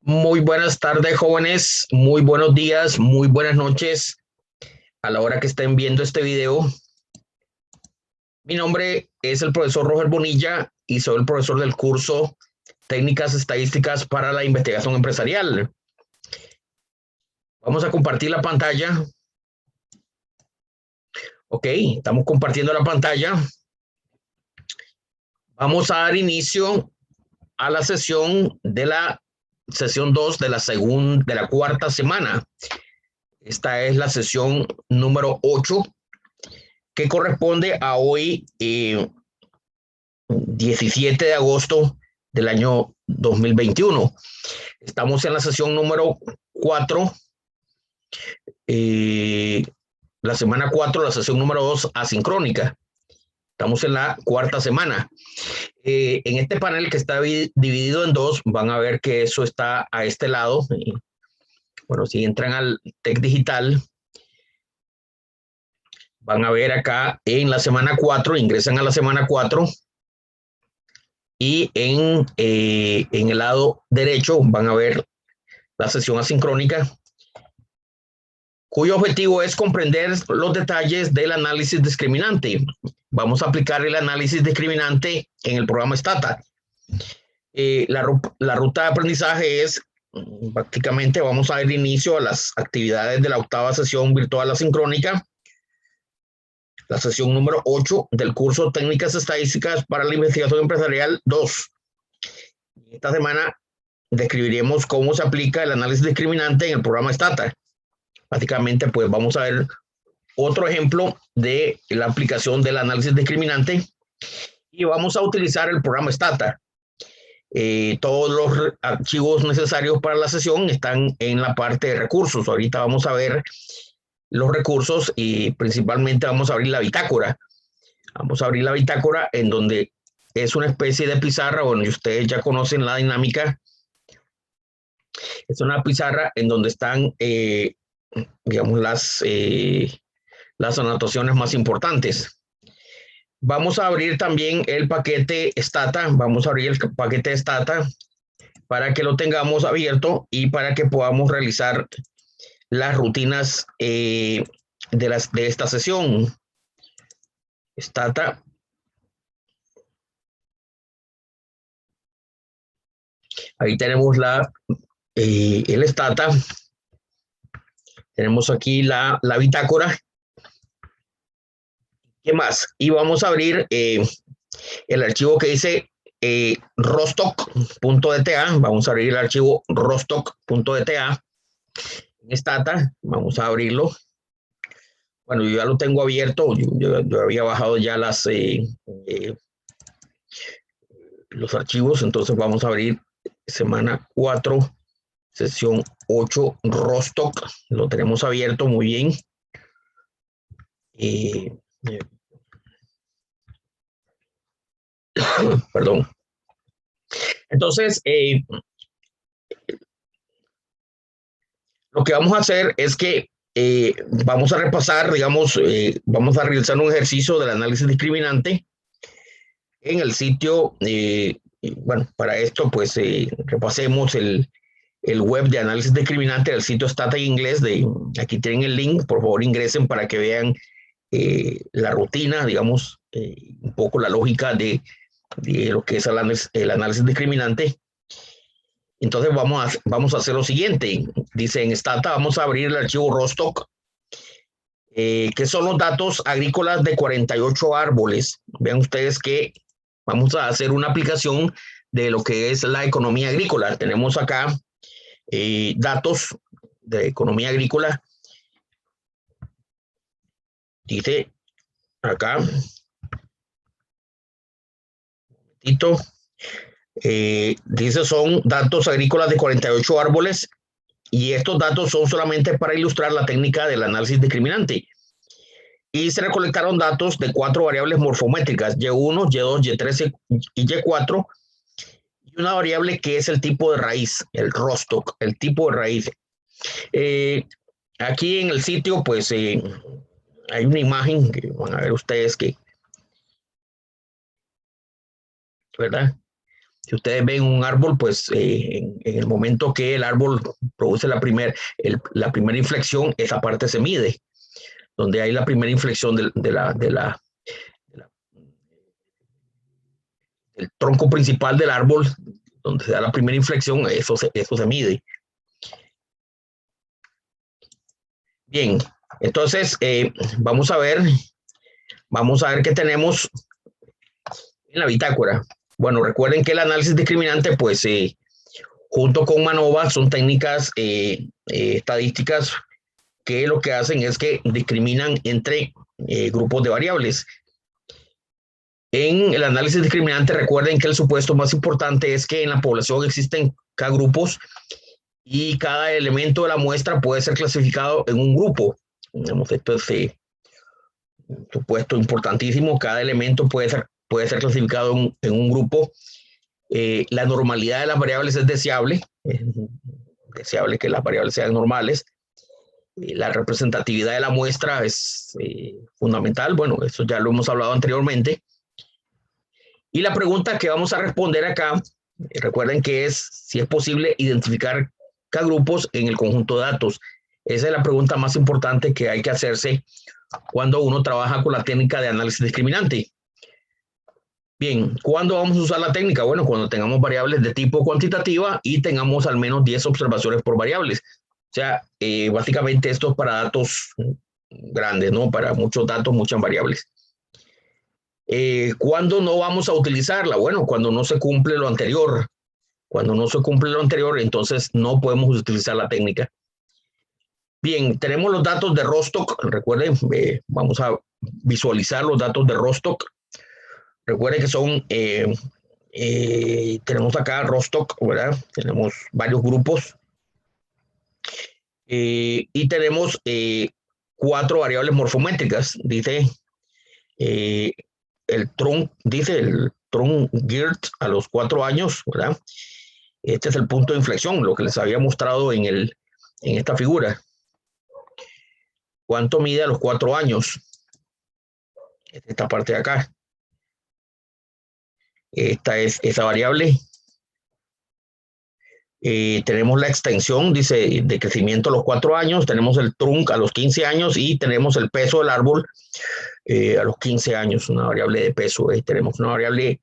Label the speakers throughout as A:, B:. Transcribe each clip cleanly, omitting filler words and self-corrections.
A: Muy buenas tardes, jóvenes. Muy buenos días, muy buenas noches a la hora que estén viendo este video. Mi nombre es el profesor Roger Bonilla y soy el profesor del curso Técnicas Estadísticas para la Investigación Empresarial. Vamos a compartir la pantalla. Ok, estamos compartiendo la pantalla. Vamos a dar inicio a la sesión de la sesión 2 de la cuarta semana. Esta es la sesión número 8 que corresponde a hoy, 17 de agosto del año 2021. Estamos en la sesión número 4, la semana 4, la sesión número 2 asincrónica. Estamos en la cuarta semana. En este panel que está dividido en dos, van a ver que eso está a este lado. Bueno, si entran al TEC Digital, van a ver acá en la semana 4, ingresan a la semana 4 y en el lado derecho van a ver la sesión asincrónica, cuyo objetivo es comprender los detalles del análisis discriminante. Vamos a aplicar el análisis discriminante en el programa Stata. La ruta de aprendizaje es, prácticamente vamos a dar inicio a las actividades de la octava sesión virtual asincrónica, la sesión número 8 del curso Técnicas Estadísticas para la Investigación Empresarial 2. Esta semana describiremos cómo se aplica el análisis discriminante en el programa Stata. Básicamente, pues vamos a ver otro ejemplo de la aplicación del análisis discriminante y vamos a utilizar el programa Stata. Todos los archivos necesarios para la sesión están en la parte de recursos. Ahorita vamos a ver los recursos y principalmente vamos a abrir la bitácora. Vamos a abrir la bitácora, en donde es una especie de pizarra. Bueno, y ustedes ya conocen la dinámica. Es una pizarra en donde están, digamos, las anotaciones más importantes. Vamos a abrir también el paquete Stata. Vamos a abrir el paquete Stata para que lo tengamos abierto y para que podamos realizar las rutinas de esta sesión. Stata. Ahí tenemos el Stata. Tenemos aquí la bitácora. ¿Qué más? Y vamos a abrir el archivo que dice rostock.dta. Vamos a abrir el archivo rostock.dta en Stata. Vamos a abrirlo. Bueno, yo ya lo tengo abierto. Yo había bajado ya los archivos. Entonces vamos a abrir semana 4, sesión 8, Rostock. Lo tenemos abierto, muy bien. Perdón. Entonces, lo que vamos a hacer es que vamos a repasar, digamos, vamos a realizar un ejercicio del análisis discriminante en el sitio. Bueno, para esto, pues repasemos el web de análisis discriminante del sitio Stata en inglés. Aquí tienen el link, por favor ingresen para que vean la rutina, digamos, un poco la lógica de lo que es el análisis discriminante. Entonces vamos a hacer lo siguiente. Dice en Stata, vamos a abrir el archivo Rostock, que son los datos agrícolas de 48 árboles. Vean ustedes que vamos a hacer una aplicación de lo que es la economía agrícola. Tenemos acá datos de economía agrícola. Dice acá, dice son datos agrícolas de 48 árboles, y estos datos son solamente para ilustrar la técnica del análisis discriminante. Y se recolectaron datos de 4 variables morfométricas, Y1, Y2, Y3 y Y4, y una variable que es el tipo de raíz, el Rostock, el tipo de raíz. Aquí en el sitio, pues hay una imagen que van a ver ustedes que, ¿verdad? Si ustedes ven un árbol, pues en el momento que el árbol produce la primera inflexión, esa parte se mide. Donde hay la primera inflexión del tronco principal del árbol, donde se da la primera inflexión, eso se mide. Bien, entonces vamos a ver qué tenemos en la bitácora. Bueno, recuerden que el análisis discriminante, pues junto con MANOVA, son técnicas estadísticas que lo que hacen es que discriminan entre grupos de variables. En el análisis discriminante, recuerden que el supuesto más importante es que en la población existen K-grupos y cada elemento de la muestra puede ser clasificado en un grupo. Esto es un supuesto importantísimo. Cada elemento puede ser clasificado en un grupo. La normalidad de las variables es deseable. Es deseable que las variables sean normales. La representatividad de la muestra es fundamental. Bueno, eso ya lo hemos hablado anteriormente. Y la pregunta que vamos a responder acá, recuerden que es si es posible identificar K-grupos en el conjunto de datos. Esa es la pregunta más importante que hay que hacerse cuando uno trabaja con la técnica de análisis discriminante. Bien, ¿cuándo vamos a usar la técnica? Bueno, cuando tengamos variables de tipo cuantitativa y tengamos al menos 10 observaciones por variables. O sea, básicamente esto es para datos grandes, ¿no? Para muchos datos, muchas variables. ¿Cuándo no vamos a utilizarla? Bueno, cuando no se cumple lo anterior. Cuando no se cumple lo anterior, entonces no podemos utilizar la técnica. Bien, tenemos los datos de Rostock. Recuerden, vamos a visualizar los datos de Rostock. Recuerden que son, tenemos acá Rostock, ¿verdad? Tenemos varios grupos. Y tenemos 4 variables morfométricas. Dice el trunk GIRT a los 4 años, ¿verdad? Este es el punto de inflexión, lo que les había mostrado en esta figura. ¿Cuánto mide a los 4 años? Esta parte de acá. Esta es esa variable. Tenemos la extensión, dice, de crecimiento a los 4 años. Tenemos el trunk a los 15 años y tenemos el peso del árbol a los 15 años, una variable de peso. Tenemos una variable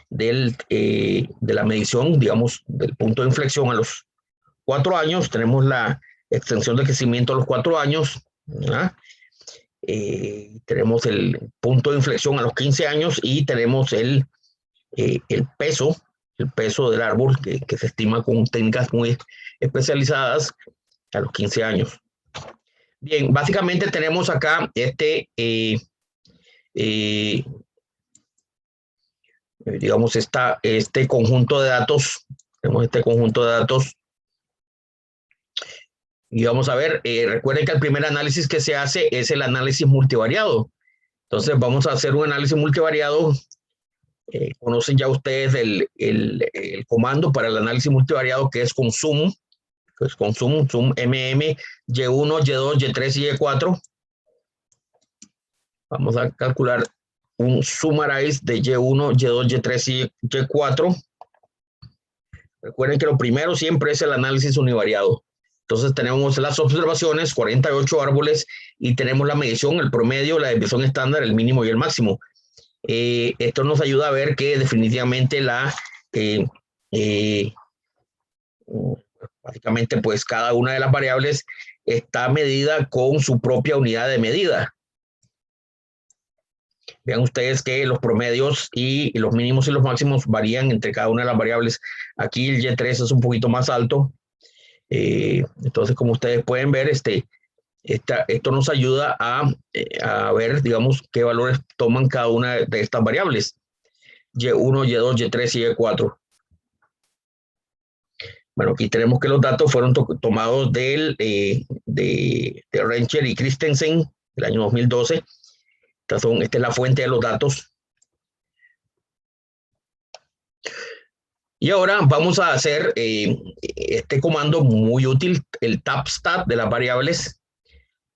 A: de la medición, digamos, del punto de inflexión a los 4 años. Tenemos la extensión de crecimiento a los 4 años. Tenemos el punto de inflexión a los 15 años y tenemos el peso del árbol que se estima con técnicas muy especializadas a los 15 años. Bien, básicamente tenemos acá digamos, este conjunto de datos. Tenemos este conjunto de datos. Y vamos a ver, recuerden que el primer análisis que se hace es el análisis multivariado. Entonces vamos a hacer un análisis multivariado. Conocen ya ustedes el comando para el análisis multivariado, que es con sum. Pues con sum mm, y1, y2, y3 y y4. Vamos a calcular un summarize de y1, y2, y3 y y4. Recuerden que lo primero siempre es el análisis univariado. Entonces tenemos las observaciones, 48 árboles, y tenemos la medición, el promedio, la desviación estándar, el mínimo y el máximo. Esto nos ayuda a ver que definitivamente básicamente pues cada una de las variables está medida con su propia unidad de medida. Vean ustedes que los promedios y los mínimos y los máximos varían entre cada una de las variables. Aquí el Y3 es un poquito más alto. Entonces, como ustedes pueden ver, esto nos ayuda a ver, digamos, qué valores toman cada una de estas variables. Y1, Y2, Y3 y Y4. Bueno, aquí tenemos que los datos fueron tomados de Rencher y Christensen del año 2012. Esta es la fuente de los datos. Y ahora vamos a hacer este comando muy útil, el tapstat de las variables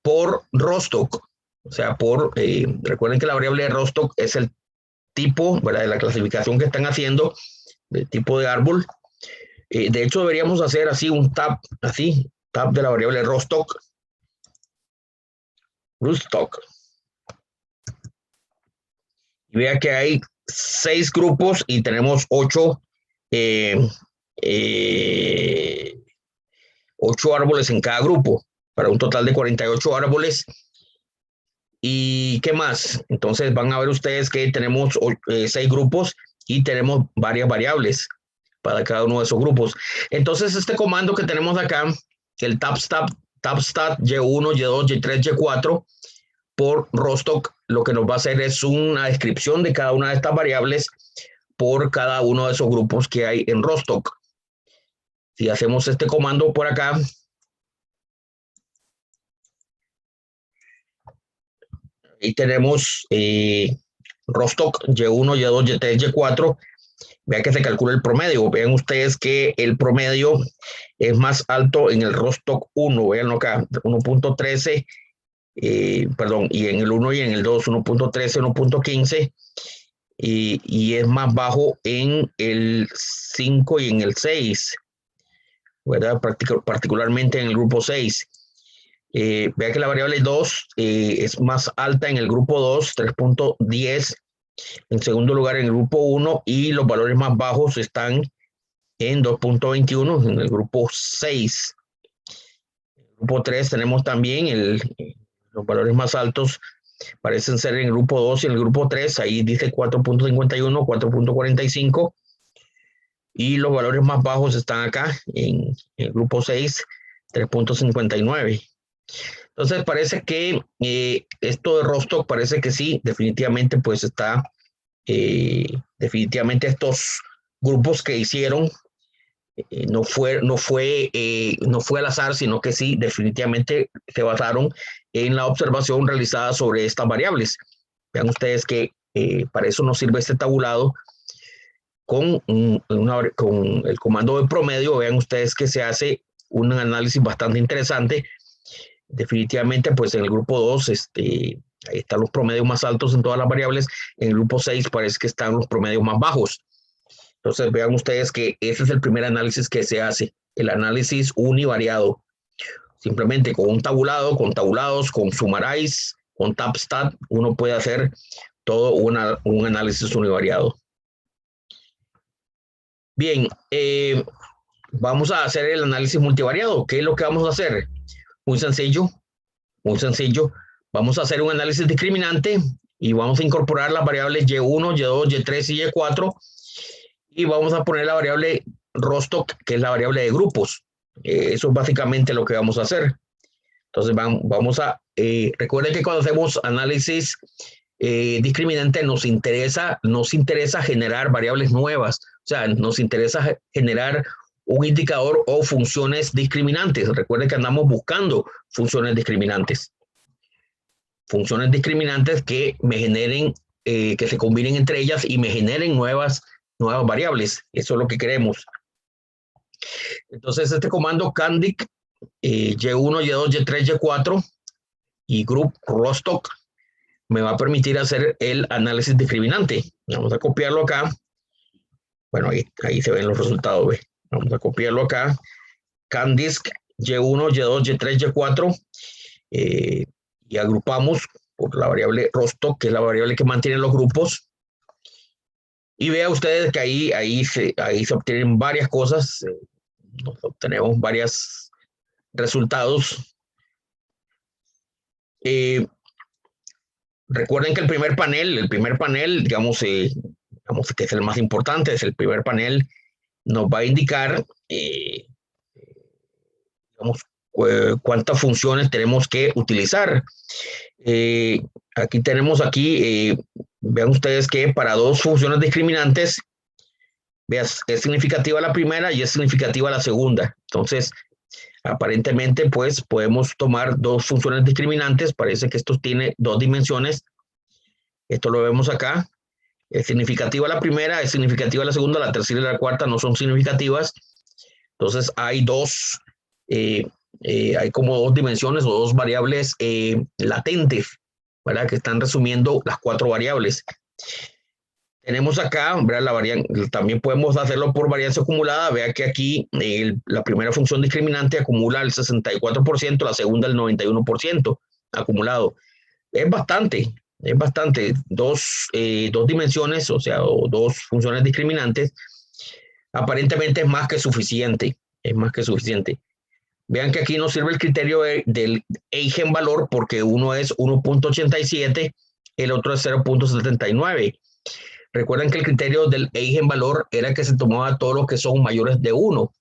A: por Rostock. O sea, recuerden que la variable de Rostock es el tipo, ¿verdad?, de la clasificación que están haciendo de tipo de árbol. De hecho, deberíamos hacer así un tab, tab de la variable rootstock. Y vea que hay 6 grupos y tenemos 8 árboles en cada grupo, para un total de 48 árboles. ¿Y qué más? Entonces van a ver ustedes que tenemos 6 grupos y tenemos varias variables para cada uno de esos grupos. Entonces este comando que tenemos acá, el tabstat y1, y2, y3, y4 por rootstock, lo que nos va a hacer es una descripción de cada una de estas variables por cada uno de esos grupos que hay en rootstock. Si hacemos este comando por acá, ahí tenemos rootstock y1, y2, y3, y4. Vean que se calcula el promedio. Vean ustedes que el promedio es más alto en el rootstock 1. Veanlo acá, 1.13, perdón, y en el 1 y en el 2, 1.13, 1.15. Y es más bajo en el 5 y en el 6, ¿verdad? Particularmente en el grupo 6. Vea que la variable 2 es más alta en el grupo 2, 3.10. En segundo lugar en el grupo 1 y los valores más bajos están en 2.21 en el grupo 6. En el grupo 3 tenemos también los valores más altos parecen ser en el grupo 2 y en el grupo 3, ahí dice 4.51, 4.45 y los valores más bajos están acá en el grupo 6, 3.59. Entonces parece que esto de rootstock parece que sí, definitivamente pues está, definitivamente estos grupos que hicieron no fue al azar, sino que sí, definitivamente se basaron en la observación realizada sobre estas variables. Vean ustedes que para eso nos sirve este tabulado con el comando de promedio. Vean ustedes que se hace un análisis bastante interesante. Definitivamente, pues en el grupo 2, ahí están los promedios más altos en todas las variables. En el grupo 6 parece que están los promedios más bajos. Entonces vean ustedes que ese es el primer análisis que se hace, el análisis univariado. Simplemente con un tabulado, con tabulados, con summarize, con tabstat, uno puede hacer todo un análisis univariado. Bien, vamos a hacer el análisis multivariado. ¿Qué es lo que vamos a hacer? Muy sencillo, muy sencillo. Vamos a hacer un análisis discriminante y vamos a incorporar las variables y1, y2, y3 y y4 y vamos a poner la variable rootstock, que es la variable de grupos. Eso es básicamente lo que vamos a hacer. Entonces vamos a, recuerden que cuando hacemos análisis discriminante nos interesa generar variables nuevas, o sea, nos interesa generar un indicador o funciones discriminantes. Recuerden que andamos buscando funciones discriminantes. Funciones discriminantes que me generen, que se combinen entre ellas y me generen nuevas variables. Eso es lo que queremos. Entonces este comando candic y1, y2, y3, y4 y group rootstock me va a permitir hacer el análisis discriminante. Vamos a copiarlo acá. Bueno, ahí se ven los resultados. ¿Ve? Vamos a copiarlo acá. Candisk y1, y2, y3, y4 y agrupamos por la variable rootstock, que es la variable que mantiene los grupos. Y vea ustedes que ahí se obtienen varias cosas. Obtenemos varios resultados. Recuerden que el primer panel, digamos que es el más importante, es el primer panel, nos va a indicar, digamos, cuántas funciones tenemos que utilizar. Aquí tenemos vean ustedes que para dos funciones discriminantes, veas, es significativa la primera y es significativa la segunda. Entonces, aparentemente, pues, podemos tomar dos funciones discriminantes. Parece que esto tiene dos dimensiones. Esto lo vemos acá. Es significativa la primera, es significativa la segunda, la tercera y la cuarta no son significativas. Entonces, hay hay como dos dimensiones o dos variables latentes, ¿verdad? Que están resumiendo las cuatro variables. Tenemos acá, también podemos hacerlo por varianza acumulada. Vea que aquí la primera función discriminante acumula el 64%, la segunda el 91% acumulado. Es bastante. Dos dimensiones, o sea, o dos funciones discriminantes, aparentemente es más que suficiente. Es más que suficiente. Vean que aquí nos sirve el criterio del eigenvalor porque uno es 1.87, el otro es 0.79. Recuerden que el criterio del eigenvalor era que se tomaba todos los que son mayores de 1.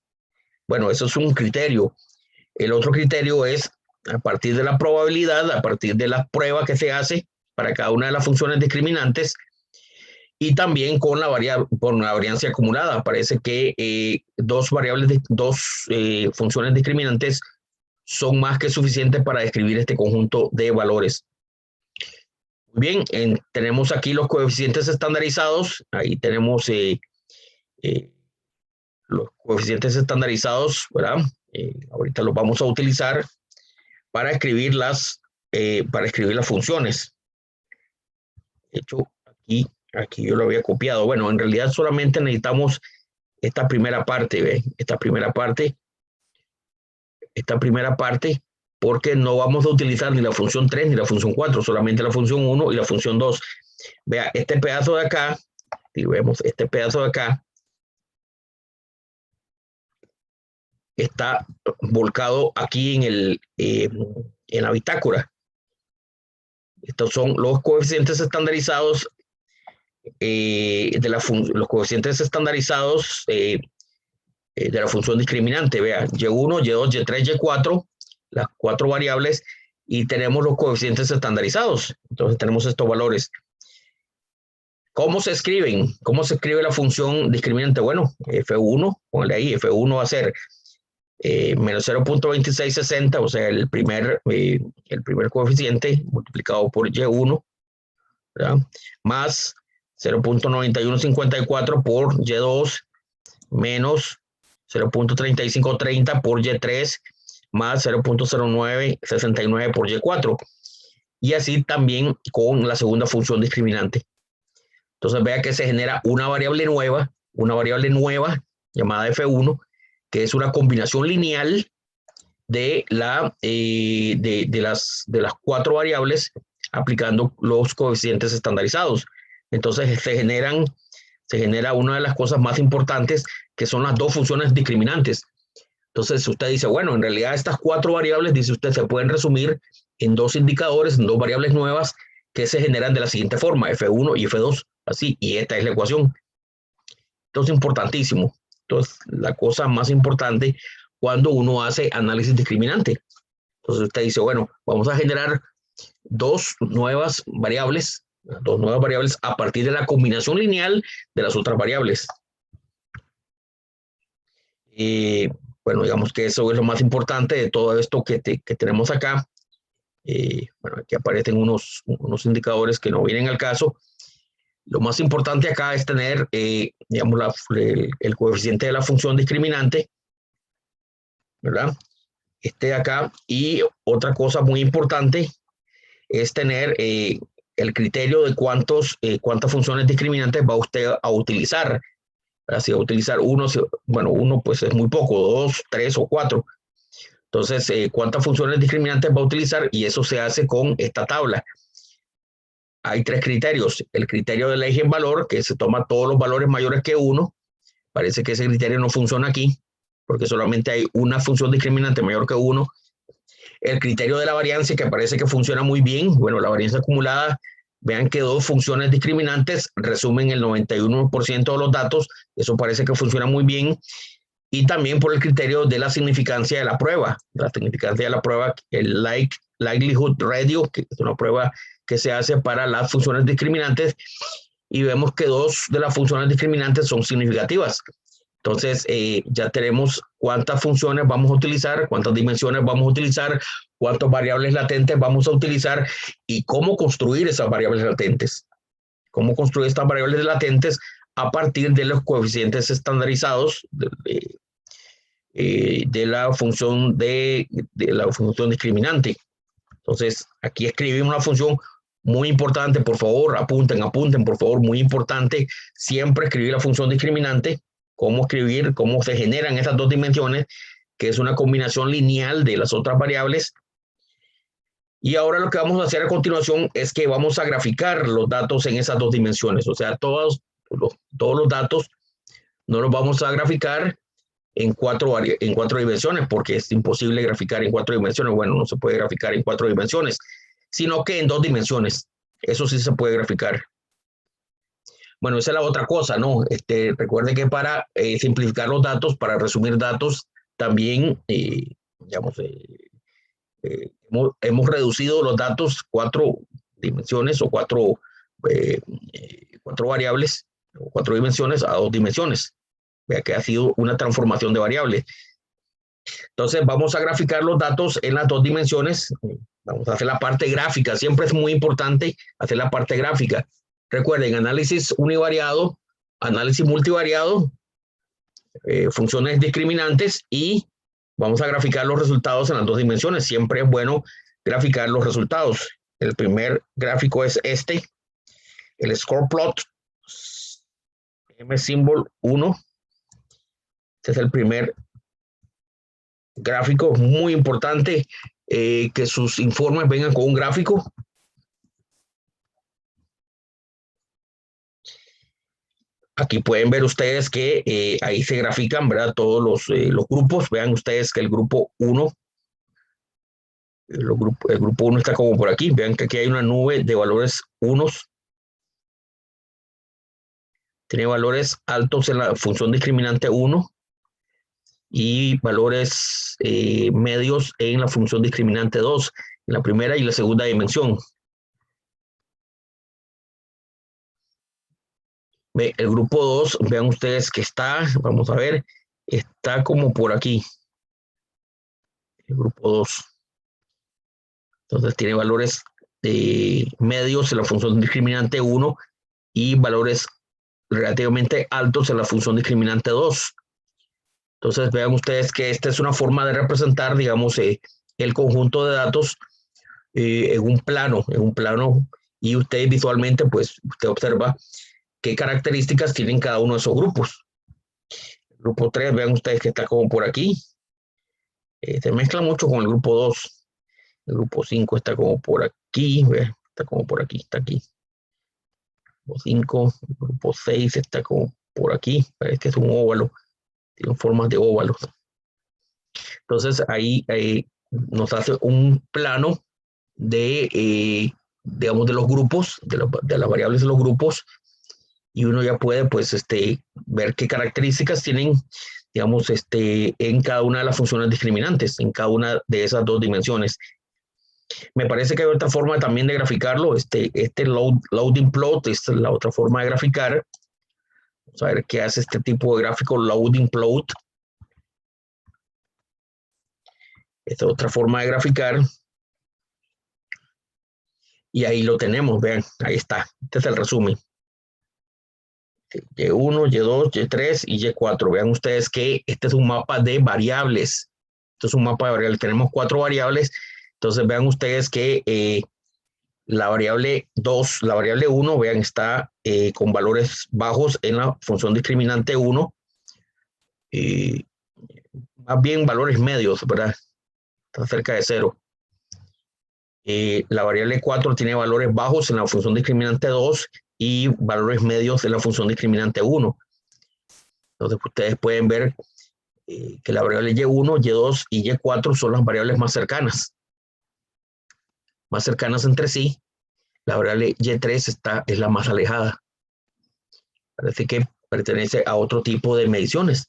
A: Bueno, eso es un criterio. El otro criterio es a partir de la probabilidad, a partir de la prueba que se hace para cada una de las funciones discriminantes y también con la varianza acumulada. Parece que dos funciones discriminantes son más que suficientes para describir este conjunto de valores. Muy bien, tenemos aquí los coeficientes estandarizados. Ahí tenemos los coeficientes estandarizados, ¿verdad? Ahorita los vamos a utilizar para escribir las funciones. De hecho, aquí yo lo había copiado. Bueno, en realidad solamente necesitamos esta primera parte, ¿ve? Esta primera parte, porque no vamos a utilizar ni la función 3 ni la función 4, solamente la función 1 y la función 2. Vea, este pedazo de acá, y vemos este pedazo de acá, está volcado aquí en la bitácora. Estos son los coeficientes estandarizados los coeficientes estandarizados de la función discriminante. Vea, Y1, Y2, Y3, Y4, las 4 variables, y tenemos los coeficientes estandarizados. Entonces tenemos estos valores. ¿Cómo se escriben? ¿Cómo se escribe la función discriminante? Bueno, F1, ponle ahí, F1 va a ser menos 0.2660, o sea, el primer coeficiente multiplicado por Y1, ¿verdad? Más 0.9154 por Y2 menos 0.3530 por Y3 más 0.0969 por Y4. Y así también con la segunda función discriminante. Entonces vea que se genera una variable nueva llamada F1, que es una combinación lineal de las 4 variables aplicando los coeficientes estandarizados. Entonces se genera una de las cosas más importantes, que son las dos funciones discriminantes. Entonces usted dice, bueno, en realidad estas 4 variables, dice usted, se pueden resumir en 2 indicadores, en 2 variables nuevas que se generan de la siguiente forma, F1 y F2, así, y esta es la ecuación. Entonces, importantísimo. Entonces, la cosa más importante cuando uno hace análisis discriminante. Entonces usted dice, bueno, vamos a generar dos nuevas variables a partir de la combinación lineal de las otras variables. Bueno, digamos que eso es lo más importante de todo esto que tenemos acá. Bueno, aquí aparecen unos indicadores que no vienen al caso. Lo más importante acá es tener, digamos, el coeficiente de la función discriminante, ¿verdad? Este de acá. Y otra cosa muy importante es tener el criterio de cuántas funciones discriminantes va usted a utilizar. Si va a utilizar uno pues es muy poco, 2, 3 o 4. Entonces, ¿cuántas funciones discriminantes va a utilizar? Y eso se hace con esta tabla. Hay 3 criterios. El criterio del eigenvalor, que se toma todos los valores mayores que 1. Parece que ese criterio no funciona aquí, porque solamente hay una función discriminante mayor que 1. El criterio de la varianza, que parece que funciona muy bien. Bueno, la varianza acumulada, vean que 2 funciones discriminantes resumen el 91% de los datos. Eso parece que funciona muy bien. Y también por el criterio de la significancia de la prueba. El likelihood radio, que es una prueba que se hace para las funciones discriminantes. Y vemos que 2 de las funciones discriminantes son significativas. Entonces, ya tenemos cuántas funciones vamos a utilizar, cuántas dimensiones vamos a utilizar, cuántas variables latentes vamos a utilizar y cómo construir esas variables latentes. Cómo construir estas variables latentes a partir de los coeficientes estandarizados de la función discriminante. Entonces, aquí escribimos la función Muy importante, por favor, apunten, por favor, muy importante, siempre escribir la función discriminante, cómo escribir, cómo se generan esas dos dimensiones, que es una combinación lineal de las otras variables. Y ahora lo que vamos a hacer a continuación es que vamos a graficar los datos en esas dos dimensiones, o sea, todos los datos no los vamos a graficar en cuatro dimensiones, porque es imposible graficar en 4 dimensiones. Bueno, no se puede graficar en 4 dimensiones, sino que en 2 dimensiones. Eso sí se puede graficar. Bueno, esa es la otra cosa, ¿no? Recuerde que para simplificar los datos, para resumir datos, también, digamos, hemos reducido los datos 4 dimensiones o 4 variables o 4 dimensiones a 2 dimensiones. Vea que ha sido una transformación de variables. Entonces vamos a graficar los datos en las 2 dimensiones. Vamos a hacer la parte gráfica. Siempre es muy importante hacer la parte gráfica. Recuerden, análisis univariado, análisis multivariado, funciones discriminantes, y vamos a graficar los resultados en las 2 dimensiones. Siempre es bueno graficar los resultados. El primer gráfico es este, el score plot, M symbol 1. Este es el primer gráfico. Muy importante que sus informes vengan con un gráfico. Aquí pueden ver ustedes que ahí se grafican, ¿verdad? Todos los grupos. Vean ustedes que el grupo 1, el grupo 1 está como por aquí. Vean que aquí hay una nube de valores unos. Tiene valores altos en la función discriminante 1 y valores medios en la función discriminante 2, en la primera y la segunda dimensión. El grupo 2, vean ustedes que está, vamos a ver, está como por aquí. El grupo 2. Entonces tiene valores medios en la función discriminante 1 y valores relativamente altos en la función discriminante 2. Entonces vean ustedes que esta es una forma de representar, digamos, el conjunto de datos en un plano, y usted visualmente, pues, usted observa qué características tienen cada uno de esos grupos. El grupo 3, vean ustedes que está como por aquí. Se mezcla mucho con el grupo 2. El grupo 5 está como por aquí, está como por aquí, está aquí. El grupo 5, el grupo 6 está como por aquí. Este es un óvalo, tiene formas de óvalos. Entonces ahí nos hace un plano de, digamos, de los grupos, de las variables de los grupos, y uno ya puede, pues, ver qué características tienen, digamos, en cada una de las funciones discriminantes, en cada una de esas 2 dimensiones. Me parece que hay otra forma también de graficarlo, loading plot, esta es la otra forma de graficar. Vamos a ver qué hace este tipo de gráfico, loading plot. Esta es otra forma de graficar. Y ahí lo tenemos, vean, ahí está. Este es el resumen. Y1, Y2, Y3 y Y4. Vean ustedes que este es un mapa de variables. Esto es un mapa de variables. Tenemos 4 variables. Entonces vean ustedes que la variable 2, la variable 1, vean, está con valores bajos en la función discriminante 1. Más bien valores medios, ¿verdad? Está cerca de 0. La variable 4 tiene valores bajos en la función discriminante 2 y valores medios en la función discriminante 1. Entonces ustedes pueden ver que la variable Y1, Y2 y Y4 son las variables más cercanas entre sí. La variable Y3 es la más alejada. Parece que pertenece a otro tipo de mediciones.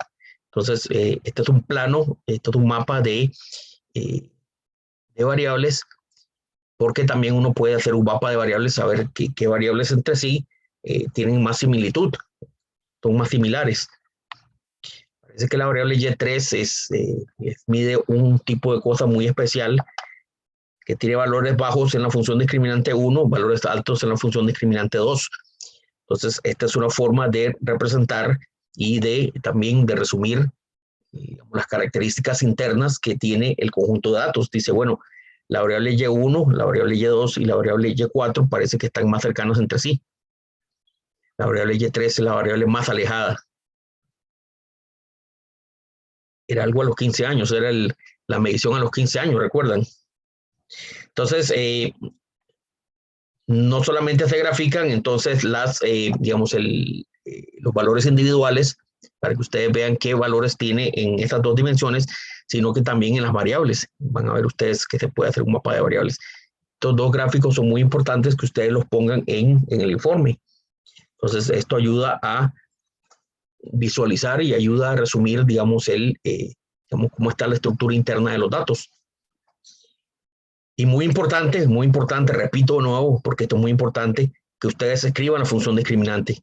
A: Entonces, este es un plano, esto es un mapa de variables, porque también uno puede hacer un mapa de variables, saber qué variables entre sí tienen más similitud, son más similares. Parece que la variable Y3 mide un tipo de cosa muy especial, que tiene valores bajos en la función discriminante 1, valores altos en la función discriminante 2. Entonces, esta es una forma de representar y también de resumir las características internas que tiene el conjunto de datos. Dice, bueno, la variable Y1, la variable Y2 y la variable Y4 parece que están más cercanos entre sí. La variable Y3 es la variable más alejada. Era algo a los 15 años, era la medición a los 15 años, ¿recuerdan? Entonces, no solamente se grafican entonces digamos, los valores individuales para que ustedes vean qué valores tiene en estas dos dimensiones, sino que también en las variables. Van a ver ustedes que se puede hacer un mapa de variables. Estos dos gráficos son muy importantes que ustedes los pongan en el informe. Entonces, esto ayuda a visualizar y ayuda a resumir, digamos, digamos, cómo está la estructura interna de los datos. Y muy importante, repito de nuevo, porque esto es muy importante, que ustedes escriban la función discriminante.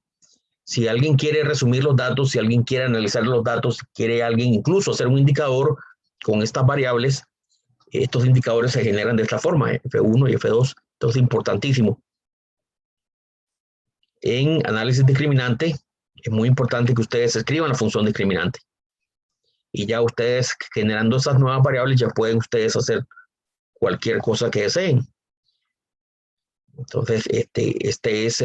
A: Si alguien quiere resumir los datos, si alguien quiere analizar los datos, quiere alguien incluso hacer un indicador con estas variables, estos indicadores se generan de esta forma, F1 y F2. Entonces, es importantísimo. En análisis discriminante, es muy importante que ustedes escriban la función discriminante. Y ya ustedes, generando esas nuevas variables, ya pueden ustedes hacer cualquier cosa que deseen. Entonces, este es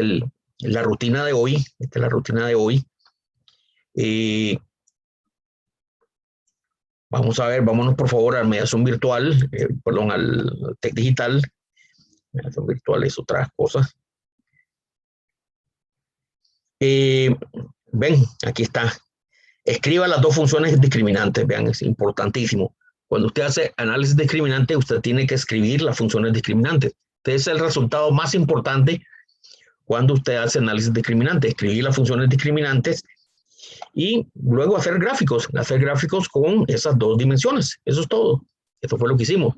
A: la rutina de hoy. Esta es la rutina de hoy. Vamos a ver, vámonos por favor al mediación virtual, perdón, al TEC digital. Mediación virtual es otra cosa. Ven, aquí está. Escriba las dos funciones discriminantes, vean, es importantísimo. Cuando usted hace análisis discriminante, usted tiene que escribir las funciones discriminantes. Este es el resultado más importante cuando usted hace análisis discriminante, escribir las funciones discriminantes y luego hacer gráficos con esas dos dimensiones. Eso es todo. Eso fue lo que hicimos.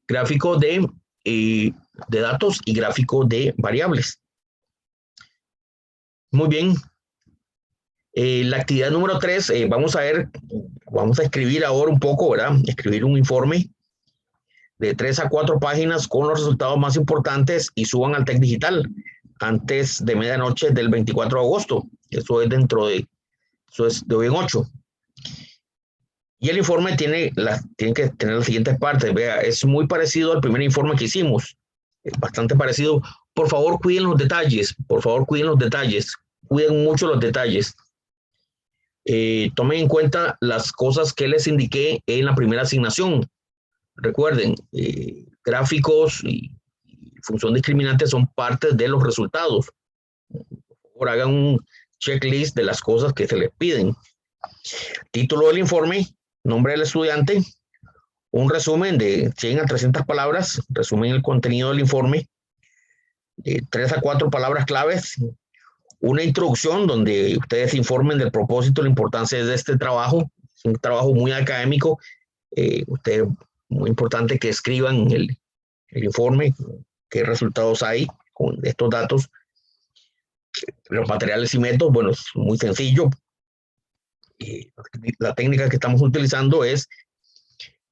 A: Gráfico de datos y gráfico de variables. Muy bien. La actividad número 3, vamos a escribir ahora un poco, ¿verdad? Escribir un informe de 3 a 4 páginas con los resultados más importantes y suban al TEC digital antes de medianoche del 24 de agosto. Eso es de hoy en 8. Y el informe tiene que tener las siguientes partes. Vea, es muy parecido al primer informe que hicimos. Es bastante parecido. Por favor, cuiden los detalles. Por favor, cuiden los detalles. Cuiden mucho los detalles. Tomen en cuenta las cosas que les indiqué en la primera asignación. Recuerden, gráficos y función discriminante son parte de los resultados. Por favor, hagan un checklist de las cosas que se les piden. Título del informe, nombre del estudiante, un resumen de 100 a 300 palabras, resumen el contenido del informe, 3 a 4 palabras claves, una introducción donde ustedes informen del propósito, la importancia de este trabajo. Es un trabajo muy académico. Ustedes, muy importante que escriban el informe, qué resultados hay con estos datos, los materiales y métodos. Bueno, es muy sencillo. La técnica que estamos utilizando es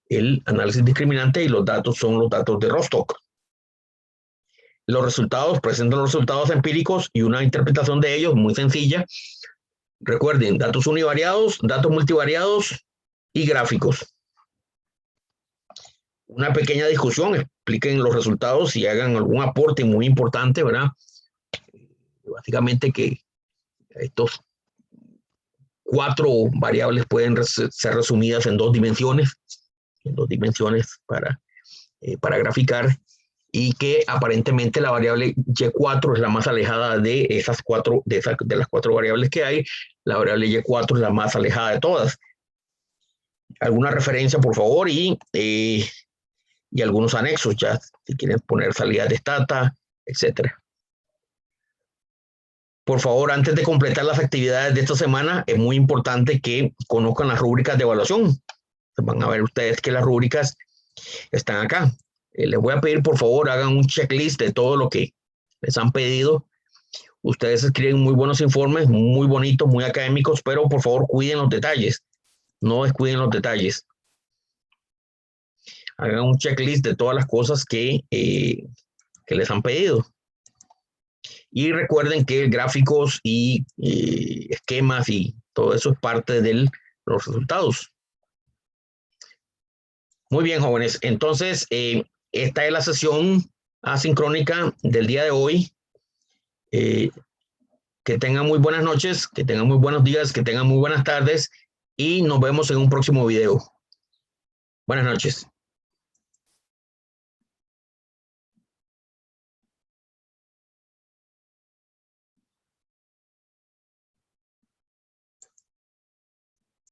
A: el análisis discriminante y los datos son los datos de Rostock. Los resultados, presentan los resultados empíricos y una interpretación de ellos muy sencilla. Recuerden, datos univariados, datos multivariados y gráficos. Una pequeña discusión, expliquen los resultados y hagan algún aporte muy importante, ¿verdad? Básicamente que estos 4 variables pueden ser resumidas en 2 dimensiones para graficar, y que aparentemente la variable Y4 es la más alejada de esas 4, de las 4 variables que hay. La variable Y4 es la más alejada de todas. Alguna referencia, por favor, y algunos anexos, ya, si quieren poner salidas de stata, etcétera. Por favor, antes de completar las actividades de esta semana, es muy importante que conozcan las rúbricas de evaluación. Van a ver ustedes que las rúbricas están acá. Les voy a pedir, por favor, hagan un checklist de todo lo que les han pedido. Ustedes escriben muy buenos informes, muy bonitos, muy académicos, pero por favor, cuiden los detalles. No descuiden los detalles. Hagan un checklist de todas las cosas que les han pedido. Y recuerden que gráficos y esquemas y todo eso es parte de los resultados. Muy bien, jóvenes. Entonces, esta es la sesión asincrónica del día de hoy. Que tengan muy buenas noches, que tengan muy buenos días, que tengan muy buenas tardes y nos vemos en un próximo video. Buenas noches.